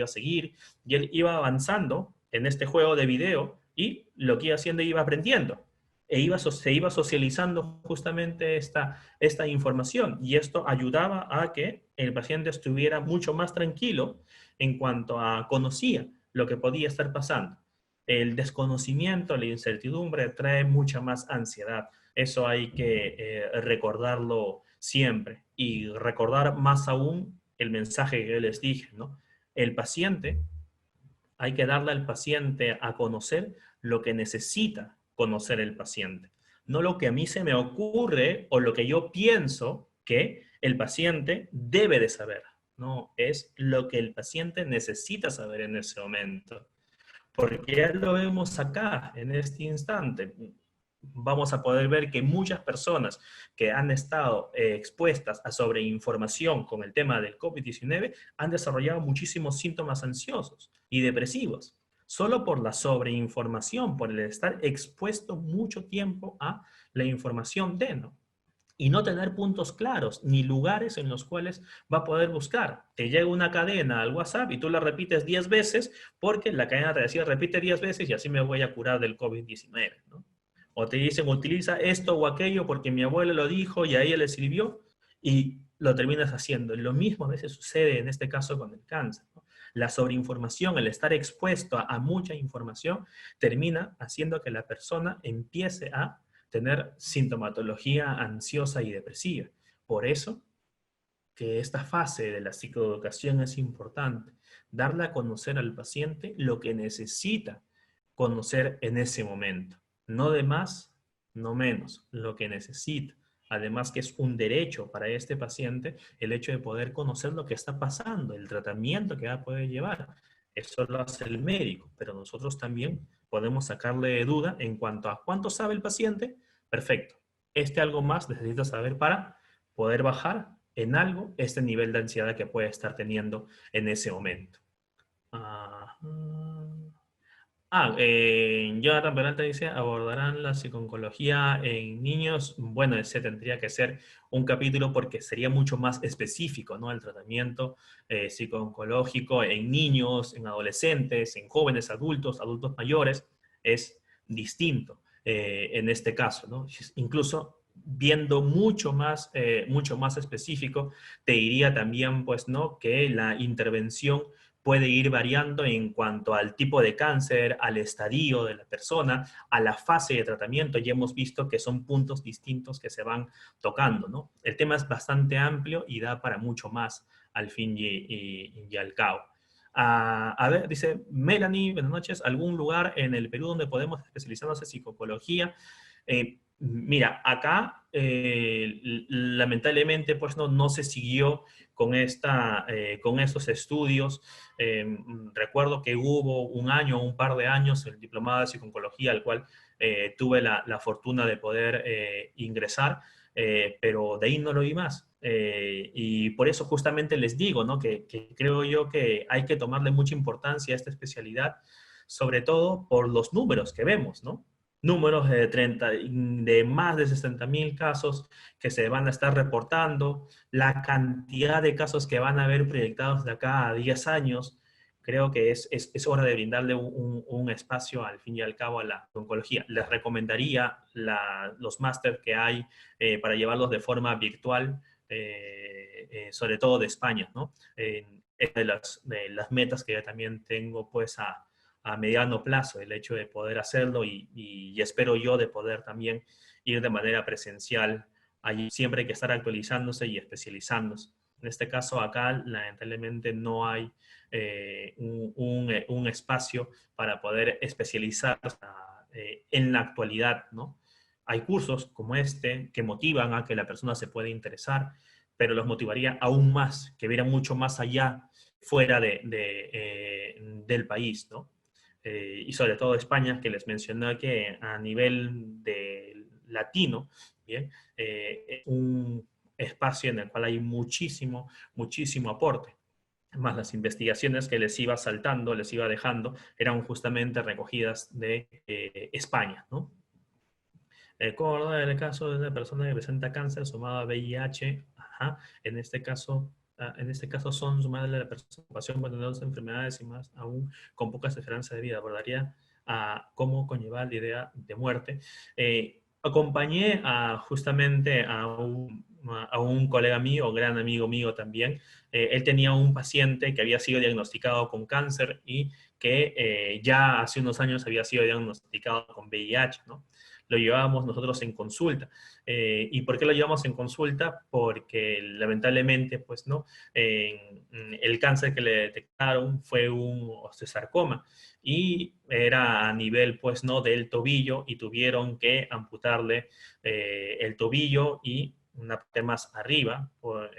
A: a seguir, y él iba avanzando en este juego de video y lo que iba haciendo iba aprendiendo. Se iba socializando justamente esta información y esto ayudaba a que el paciente estuviera mucho más tranquilo en cuanto a conocía lo que podía estar pasando. El desconocimiento, la incertidumbre trae mucha más ansiedad. Eso hay que recordarlo siempre y recordar más aún el mensaje que yo les dije, ¿no? El paciente, hay que darle al paciente a conocer lo que necesita conocer el paciente, no lo que a mí se me ocurre o lo que yo pienso que el paciente debe de saber. No, es lo que el paciente necesita saber en ese momento. Porque ya lo vemos acá, en este instante. Vamos a poder ver que muchas personas que han estado expuestas a sobreinformación con el tema del COVID-19 han desarrollado muchísimos síntomas ansiosos y depresivos, solo por la sobreinformación, por el estar expuesto mucho tiempo a la información de, ¿no? Y no tener puntos claros ni lugares en los cuales va a poder buscar. Te llega una cadena al WhatsApp y tú la repites 10 veces porque la cadena te decía repite 10 veces y así me voy a curar del COVID-19, ¿no? O te dicen utiliza esto o aquello porque mi abuelo lo dijo y a ella le sirvió y lo terminas haciendo. Lo mismo a veces sucede en este caso con el cáncer, ¿no? La sobreinformación, el estar expuesto a mucha información, termina haciendo que la persona empiece a tener sintomatología ansiosa y depresiva. Por eso que esta fase de la psicoeducación es importante, darle a conocer al paciente lo que necesita conocer en ese momento. No de más, no menos, lo que necesita. Además que es un derecho para este paciente el hecho de poder conocer lo que está pasando, el tratamiento que va a poder llevar. Eso lo hace el médico, pero nosotros también podemos sacarle duda en cuanto a cuánto sabe el paciente. Perfecto. Este algo más necesita saber para poder bajar en algo este nivel de ansiedad que puede estar teniendo en ese momento. Ajá. Jonathan Peralta dice, ¿abordarán la psiconcología en niños? Bueno, ese tendría que ser un capítulo porque sería mucho más específico, ¿no? El tratamiento psiconcológico en niños, en adolescentes, en jóvenes, adultos, adultos mayores, es distinto en este caso, ¿no? Incluso viendo mucho más específico, te diría también, pues, ¿no? Que la intervención puede ir variando en cuanto al tipo de cáncer, al estadio de la persona, a la fase de tratamiento. Ya hemos visto que son puntos distintos que se van tocando, ¿no? El tema es bastante amplio y da para mucho más al fin y al cabo. A ver, dice Melanie, buenas noches, ¿algún lugar en el Perú donde podemos especializarnos en psicología? Mira, acá lamentablemente pues no se siguió con estos estudios. Recuerdo que hubo un año, un par de años, el diplomado de psicología al cual tuve la fortuna de poder ingresar, pero de ahí no lo vi más. Y por eso justamente les digo, ¿no? Que creo yo que hay que tomarle mucha importancia a esta especialidad, sobre todo por los números que vemos, ¿no? Números de más de 60.000 casos que se van a estar reportando, la cantidad de casos que van a haber proyectados de acá a 10 años. Creo que es hora de brindarle un espacio al fin y al cabo a la oncología. Les recomendaría los máster que hay para llevarlos de forma virtual, sobre todo de España, ¿no? Es de las metas que yo también tengo pues a mediano plazo, el hecho de poder hacerlo y espero yo de poder también ir de manera presencial. Allí siempre hay que estar actualizándose y especializándose. En este caso acá lamentablemente no hay un espacio para poder especializarse en la actualidad, ¿no? Hay cursos como este que motivan a que la persona se pueda interesar, pero los motivaría aún más, que viera mucho más allá, fuera del país, ¿no? Y sobre todo España, que les mencioné que a nivel de latino, ¿bien? Es un espacio en el cual hay muchísimo aporte. Más las investigaciones que les iba saltando, les iba dejando, eran justamente recogidas de España, ¿no? ¿Cómo abordar el caso de una persona que presenta cáncer sumado a VIH? Ajá. En este caso son sumadas a la participación con dos enfermedades y más aún con pocas esperanzas de vida. Abordaría a cómo conllevar la idea de muerte. Acompañé justamente a un colega mío, gran amigo mío también. Él tenía un paciente que había sido diagnosticado con cáncer y que ya hace unos años había sido diagnosticado con VIH, ¿no? Lo llevábamos nosotros en consulta. ¿Y por qué lo llevamos en consulta? Porque lamentablemente, pues, ¿no? El cáncer que le detectaron fue un osteosarcoma y era a nivel, pues, ¿no? Del tobillo y tuvieron que amputarle el tobillo y una parte más arriba por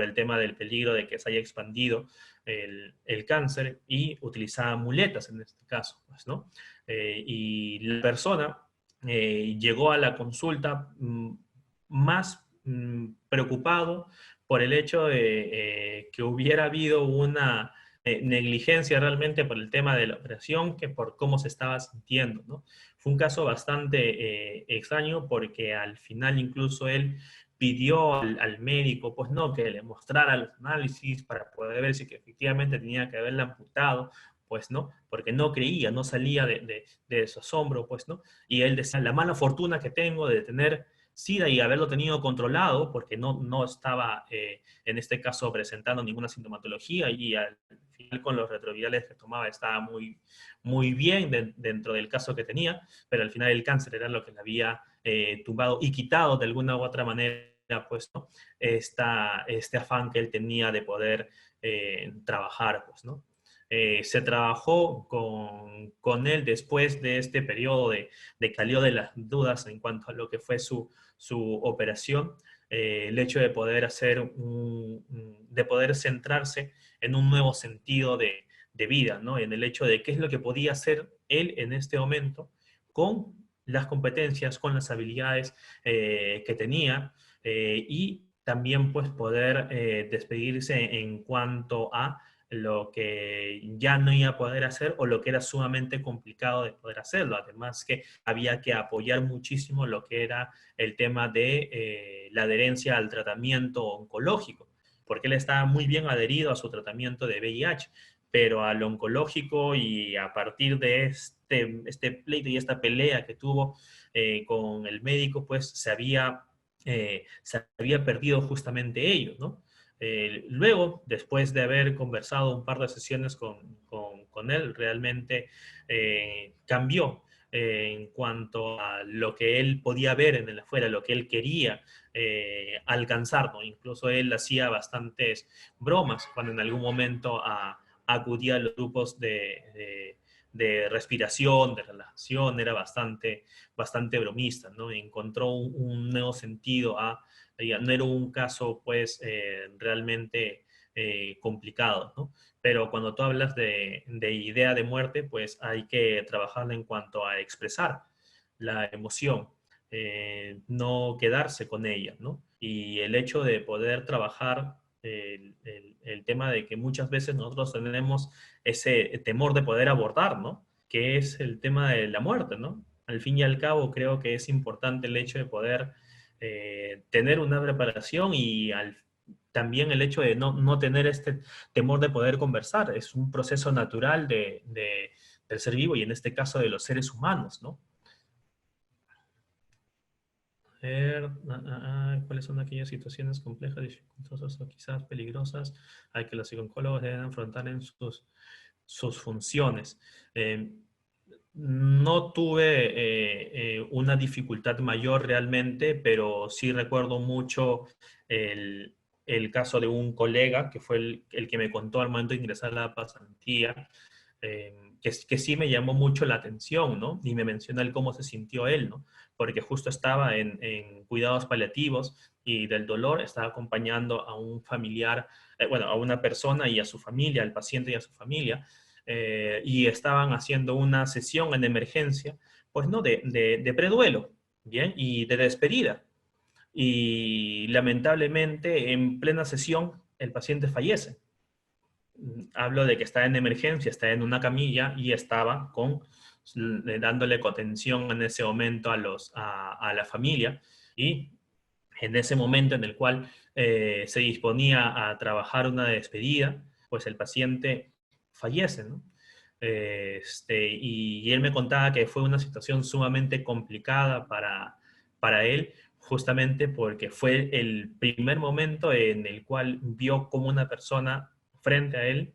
A: el tema del peligro de que se haya expandido el cáncer y utilizaba muletas en este caso, pues, ¿no? Y la persona llegó a la consulta más preocupado por el hecho de que hubiera habido una negligencia realmente por el tema de la operación que por cómo se estaba sintiendo, ¿no? Fue un caso bastante extraño porque al final incluso él pidió al médico, pues no, que le mostrara los análisis para poder ver si que efectivamente tenía que haberla amputado, pues no, porque no creía, no salía de su asombro, pues no. Y él decía, la mala fortuna que tengo de tener SIDA y haberlo tenido controlado, porque no estaba, en este caso, presentando ninguna sintomatología y al final con los retrovirales que tomaba estaba muy bien dentro del caso que tenía, pero al final el cáncer era lo que le había tumbado y quitado de alguna u otra manera, pues, ¿no? Este afán que él tenía de poder trabajar, pues, ¿no? Se trabajó con él después de este periodo de que salió de las dudas en cuanto a lo que fue su operación, el hecho de poder de poder centrarse en un nuevo sentido de vida, ¿no? En el hecho de qué es lo que podía hacer él en este momento con las competencias, con las habilidades que tenía, y también pues poder despedirse en cuanto a lo que ya no iba a poder hacer o lo que era sumamente complicado de poder hacerlo. Además que había que apoyar muchísimo lo que era el tema de la adherencia al tratamiento oncológico, porque él estaba muy bien adherido a su tratamiento de VIH, pero al oncológico, y a partir de este pleito y esta pelea que tuvo con el médico, pues se había perdido justamente ello, ¿no? Luego, después de haber conversado un par de sesiones con él, realmente cambió en cuanto a lo que él podía ver en el afuera, lo que él quería alcanzar, ¿no? Incluso él hacía bastantes bromas cuando en algún momento acudía a los grupos de respiración, de relajación, era bastante bromista, ¿no? Encontró un nuevo sentido no era un caso, pues, realmente complicado, ¿no? Pero cuando tú hablas de idea de muerte, pues hay que trabajarla en cuanto a expresar la emoción, no quedarse con ella, ¿no? Y el hecho de poder trabajar el tema de que muchas veces nosotros tenemos ese temor de poder abordar, ¿no? Que es el tema de la muerte, ¿no? Al fin y al cabo, creo que es importante el hecho de poder tener una preparación y también el hecho de no tener este temor de poder conversar. Es un proceso natural del ser vivo y en este caso de los seres humanos, ¿no? A ver, ¿cuáles son aquellas situaciones complejas, dificultosas o quizás peligrosas a que los psicólogos deben afrontar en sus funciones? Eh, no tuve una dificultad mayor realmente, pero sí recuerdo mucho el, el caso de un colega que fue el que me contó al momento de ingresar a la pasantía, que sí me llamó mucho la atención, ¿no? Y me menciona el cómo se sintió él, ¿no? Porque justo estaba en cuidados paliativos y del dolor, estaba acompañando a un familiar, bueno, a una persona y a su familia, al paciente y a su familia, y estaban haciendo una sesión en emergencia, pues no, de preduelo, ¿bien? Y de despedida. Y lamentablemente en plena sesión el paciente fallece. Hablo de que está en emergencia, está en una camilla y estaba dándole contención en ese momento a la familia, y en ese momento en el cual se disponía a trabajar una despedida, pues el paciente fallece, ¿no? Y él me contaba que fue una situación sumamente complicada para él, justamente porque fue el primer momento en el cual vio cómo una persona frente a él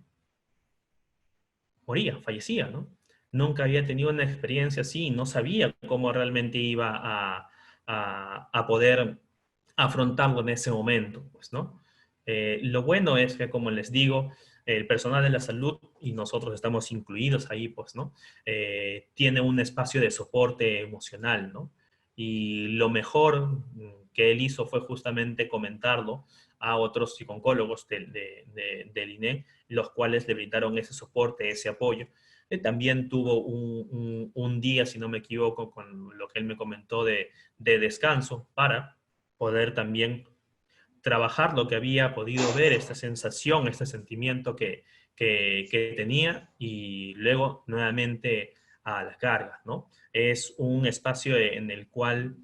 A: moría, fallecía, ¿no? Nunca había tenido una experiencia así, no sabía cómo realmente iba a poder afrontarlo en ese momento, pues, ¿no? Lo bueno es que, como les digo, el personal de la salud, y nosotros estamos incluidos ahí, pues, ¿no? Tiene un espacio de soporte emocional, ¿no? Y lo mejor que él hizo fue justamente comentarlo a otros psicólogos del INE, los cuales le brindaron ese soporte, ese apoyo. También tuvo un día, si no me equivoco, con lo que él me comentó de descanso para poder también trabajar lo que había podido ver, esta sensación, este sentimiento que tenía, y luego nuevamente a las cargas, ¿no? Es un espacio en el cual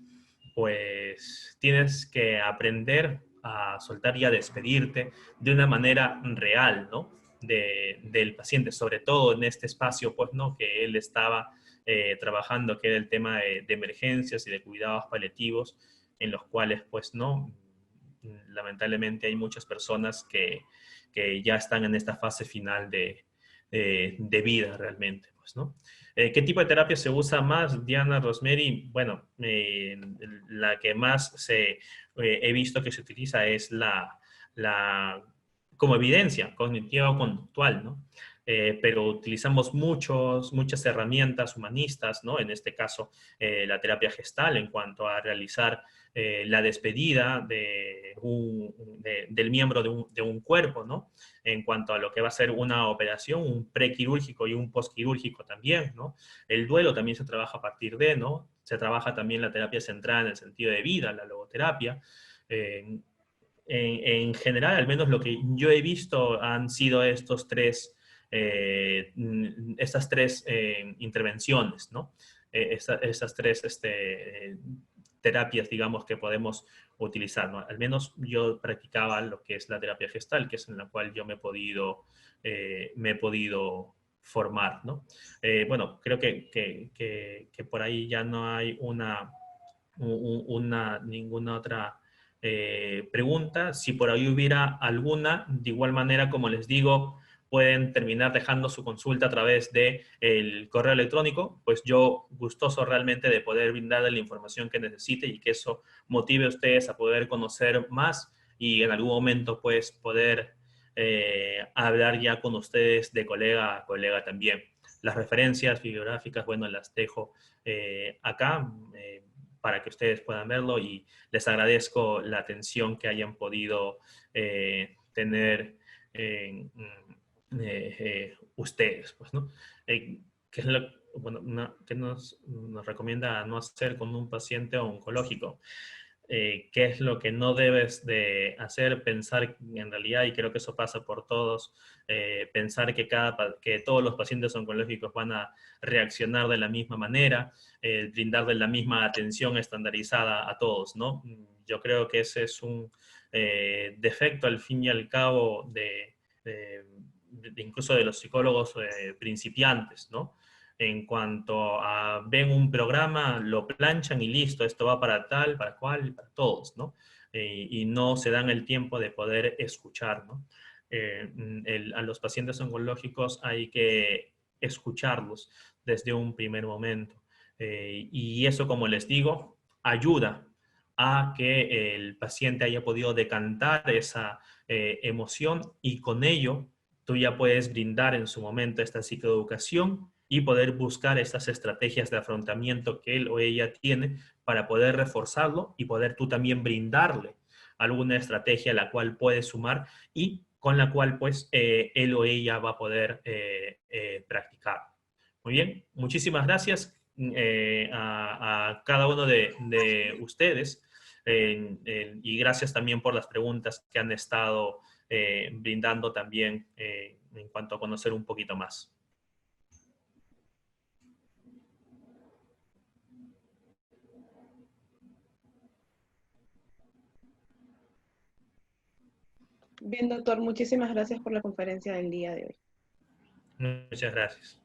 A: pues tienes que aprender a soltar y a despedirte de una manera real, ¿no? Del paciente, sobre todo en este espacio, pues, ¿no? Que él estaba trabajando, que era el tema de emergencias y de cuidados paliativos, en los cuales, pues, ¿no? Lamentablemente hay muchas personas que ya están en esta fase final de vida realmente, pues, ¿no? ¿Qué tipo de terapia se usa más, Diana, Rosemary? Bueno, la que más he visto que se utiliza es la como evidencia cognitiva o conductual, ¿no? pero utilizamos muchas herramientas humanistas, ¿no? En este caso, la terapia gestal en cuanto a realizar la despedida del miembro de un cuerpo, ¿no? En cuanto a lo que va a ser una operación, un prequirúrgico y un postquirúrgico también, ¿no? El duelo también se trabaja a partir de, ¿no? Se trabaja también la terapia centrada en el sentido de vida, la logoterapia. Eh, en general, al menos lo que yo he visto han sido estas tres intervenciones, ¿no? Estas tres terapias, digamos, que podemos utilizar, ¿no? Al menos yo practicaba lo que es la terapia gestal, que es en la cual yo me he podido formar, ¿no? Bueno, creo que por ahí ya no hay ninguna otra pregunta. Si por ahí hubiera alguna, de igual manera, como les digo, pueden terminar dejando su consulta a través del correo electrónico, pues yo gustoso realmente de poder brindarle la información que necesite y que eso motive a ustedes a poder conocer más y en algún momento pues poder hablar ya con ustedes de colega a colega también. Las referencias bibliográficas, bueno, las dejo acá. Para que ustedes puedan verlo y les agradezco la atención que hayan podido tener ustedes, pues, ¿no? ¿Qué es lo, bueno, qué nos recomienda no hacer con un paciente oncológico? ¿Qué es lo que no debes de hacer? Pensar en realidad, y creo que eso pasa por todos, pensar que todos los pacientes oncológicos van a reaccionar de la misma manera, brindarle la misma atención estandarizada a todos, ¿no? Yo creo que ese es un defecto al fin y al cabo incluso de los psicólogos principiantes, ¿no? En cuanto a ven un programa, lo planchan y listo, esto va para tal, para cual, para todos, ¿no? Y no se dan el tiempo de poder escuchar, ¿no? A los pacientes oncológicos hay que escucharlos desde un primer momento. Y eso, como les digo, ayuda a que el paciente haya podido decantar esa emoción y con ello tú ya puedes brindar en su momento esta psicoeducación y poder buscar estas estrategias de afrontamiento que él o ella tiene para poder reforzarlo y poder tú también brindarle alguna estrategia a la cual puede sumar y con la cual pues él o ella va a poder practicar. Muy bien, muchísimas gracias a cada uno de ustedes y gracias también por las preguntas que han estado brindando también en cuanto a conocer un poquito más.
B: Bien, doctor, muchísimas gracias por la conferencia del día de hoy.
A: Muchas gracias.